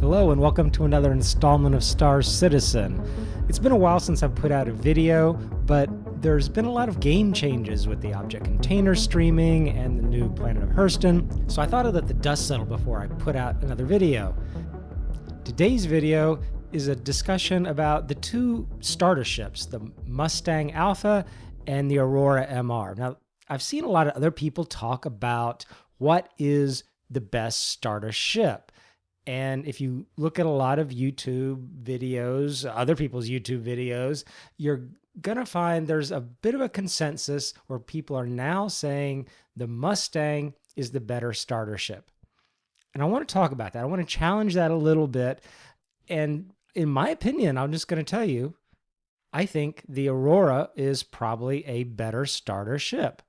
Hello and welcome to another installment of Star Citizen. It's been a while since I've put out a video, but there's been a lot of game changes with the object container streaming and the new planet of Hurston, so I thought I'd let the dust settle before I put out another video. Today's video is a discussion about the two starter ships, the Mustang Alpha and the Aurora MR. Now, I've seen a lot of other people talk about what is the best starter ship. And if you look at a lot of YouTube videos, other people's YouTube videos, you're going to find there's a bit of a consensus where people are now saying the Mustang is the better starter ship. And I want to talk about that. I want to challenge that a little bit. And in my opinion, I'm just going to tell you, I think the Aurora is probably a better starter ship.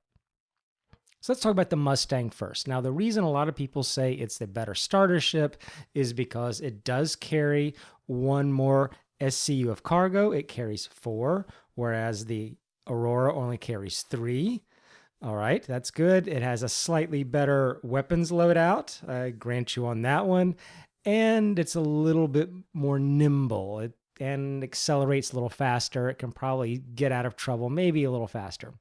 So let's talk about the Mustang first. Now, the reason a lot of people say it's the better starter ship is because it does carry one more SCU of cargo. It carries 4, whereas the Aurora only carries 3. All right, that's good. It has a slightly better weapons loadout. I grant you on that one. And it's a little bit more nimble and accelerates a little faster. It can probably get out of trouble maybe a little faster.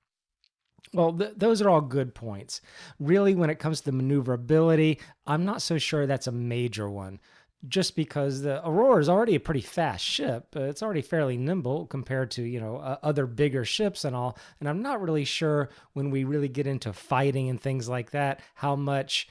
Well, those are all good points. Really, when it comes to maneuverability, I'm not so sure that's a major one, just because the Aurora is already a pretty fast ship. It's already fairly nimble compared to, other bigger ships and all. And I'm not really sure when we really get into fighting and things like that, how much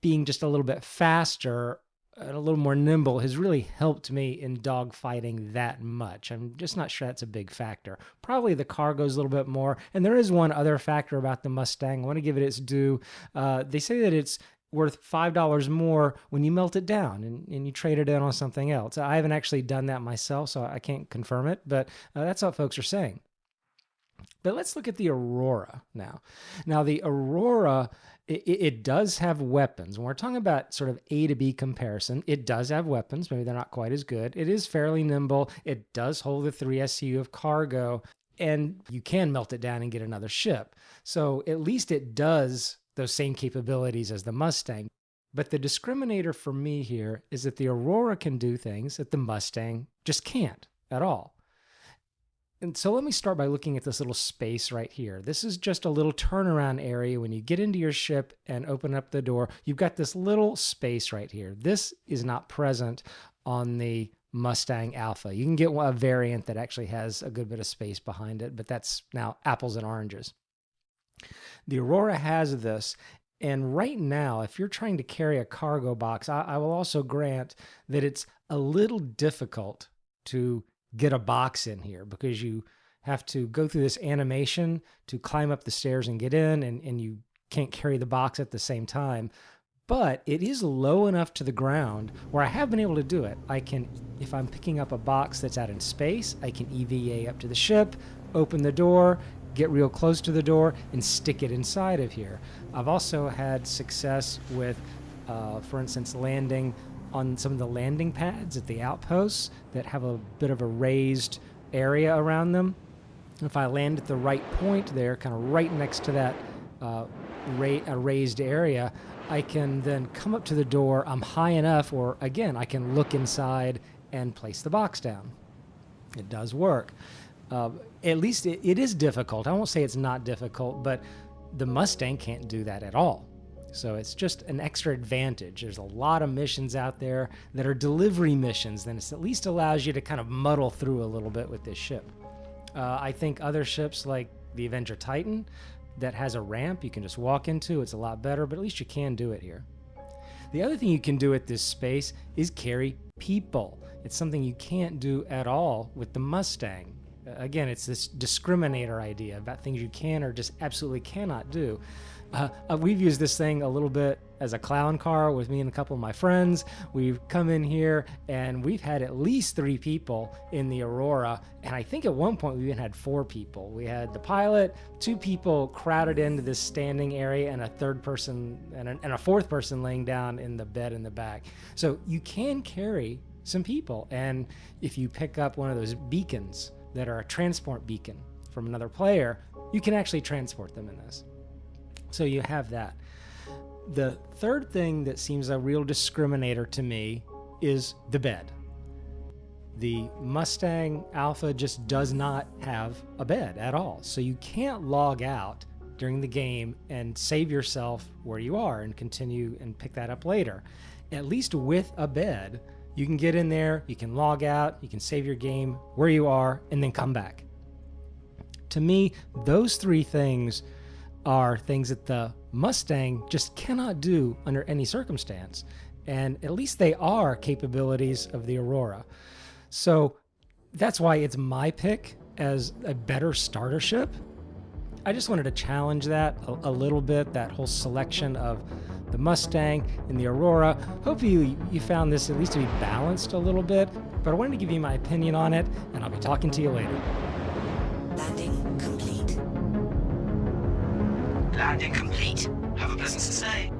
being just a little bit faster and a little more nimble has really helped me in dogfighting that much. I'm just not sure that's a big factor. Probably the cargo's a little bit more. And there is one other factor about the Mustang. I want to give it its due. They say that it's worth $5 more when you melt it down and you trade it in on something else. I haven't actually done that myself, so I can't confirm it, but that's what folks are saying. But let's look at the Aurora now. Now, the Aurora, it does have weapons. When we're talking about sort of A to B comparison, it does have weapons. Maybe they're not quite as good. It is fairly nimble. It does hold the 3 SCU of cargo, and you can melt it down and get another ship. So at least it does those same capabilities as the Mustang. But the discriminator for me here is that the Aurora can do things that the Mustang just can't at all. And so let me start by looking at this little space right here. This is just a little turnaround area. When you get into your ship and open up the door, you've got this little space right here. This is not present on the Mustang Alpha. You can get a variant that actually has a good bit of space behind it, but that's now apples and oranges. The Aurora has this. And right now, if you're trying to carry a cargo box, I will also grant that it's a little difficult to get a box in here because you have to go through this animation to climb up the stairs and get in, and you can't carry the box at the same time. But it is low enough to the ground where I have been able to do it. I can, if I'm picking up a box that's out in space, I can EVA up to the ship, open the door, get real close to the door, and stick it inside of here. I've also had success with, for instance, landing on some of the landing pads at the outposts that have a bit of a raised area around them. If I land at the right point there, kind of right next to that raised area, I can then come up to the door. I'm high enough, or again, I can look inside and place the box down. It does work. At least it is difficult. I won't say it's not difficult, but the Mustang can't do that at all. So it's just an extra advantage. There's a lot of missions out there that are delivery missions, then it at least allows you to kind of muddle through a little bit with this ship. I think other ships like the Avenger Titan that has a ramp you can just walk into, it's a lot better, but at least you can do it here. The other thing you can do at this space is carry people. It's something you can't do at all with the Mustang. Again, it's this discriminator idea about things you can or just absolutely cannot do. We've used this thing a little bit as a clown car with me and a couple of my friends. We've come in here and we've had at least 3 people in the Aurora. And I think at one point we even had 4 people. We had the pilot, 2 people crowded into this standing area, and a third person and a fourth person laying down in the bed in the back. So you can carry some people. And if you pick up one of those beacons that are a transport beacon from another player, you can actually transport them in this. So you have that. The third thing that seems a real discriminator to me is the bed. The Mustang Alpha just does not have a bed at all. So you can't log out during the game and save yourself where you are and continue and pick that up later. At least with a bed, you can get in there, you can log out, you can save your game where you are, and then come back. To me, those three things are things that the Mustang just cannot do under any circumstance. And at least they are capabilities of the Aurora. So that's why it's my pick as a better starter ship. I just wanted to challenge that a little bit, that whole selection of the Mustang and the Aurora. Hopefully you found this at least to be balanced a little bit, but I wanted to give you my opinion on it, and I'll be talking to you later. Landing complete. Landing complete. Have a pleasant stay.